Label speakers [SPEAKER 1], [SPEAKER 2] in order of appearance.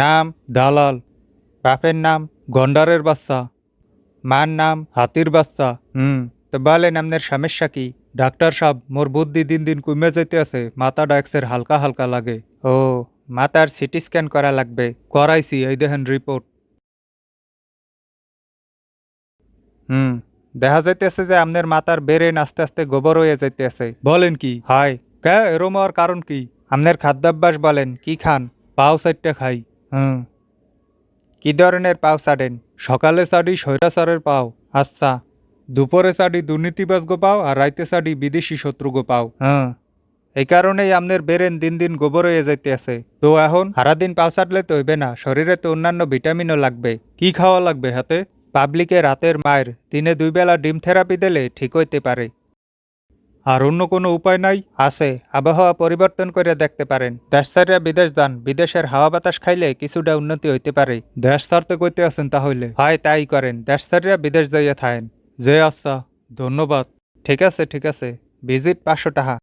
[SPEAKER 1] নাম দালাল, বাপের নাম গন্ডারের বাচ্চা, মার নাম হাতির বাচ্চা। তো বলেন আপনার সমস্যা কি? ডাক্তার সাহেব, মোর বুদ্ধি দিন দিন কমে যাইতে আছে, মাথাটা এক্সের হালকা হালকা লাগে। ও, মাথার সিটি স্ক্যান করা লাগবে। করাইছি, এই দেখেন রিপোর্ট। হুম, দেখা যাইতেছে যে আপনার মাথার ব্রেন আস্তে আস্তে গোবর হয়ে যাইতেছে। বলেন কি? হায়, কে এরম হওয়ার কারণ কি? আপনার খাদ্যাভ্যাস বলেন, কি খান? পাও চারটে খাই। হুম, কি ধরনের পাও চাটেন? সকালে চাটি স্বৈরাচারের পাও। আচ্ছা, দুপুরে চাটি দুর্নীতিবাজ গো পাও, আর রাইতে চাটি বিদেশি শত্রু গো পাও। হ্যাঁ, এই কারণেই আপনার বেরেন দিন দিন গোবর হয়ে যাইতে আছে। তো এখন সারাদিন পাও চাটলে তো হইবে না, শরীরে তো অন্যান্য ভিটামিনও লাগবে। কি খাওয়া লাগবে হাতে? পাবলিকে রাতের মায়ের দিনে 2 বেলা ডিম থেরাপি দিলে ঠিক হইতে পারে। আর অন্য কোনো উপায় নাই? আছে, আবহাওয়া পরিবর্তন করে দেখতে পারেন। দেশ ছাড়িয়া বিদেশ যান, বিদেশের হাওয়া বাতাস খাইলে কিছুটা উন্নতি হইতে পারে। দেশ ছাড়তে কইতে আছেন তাহলে? হয় তাই করেন, দেশ ছাড়িয়া বিদেশ যাইয়া থাকেন। যে আচ্ছা, ধন্যবাদ। ঠিক আছে ঠিক আছে, ভিজিট 500 টাকা।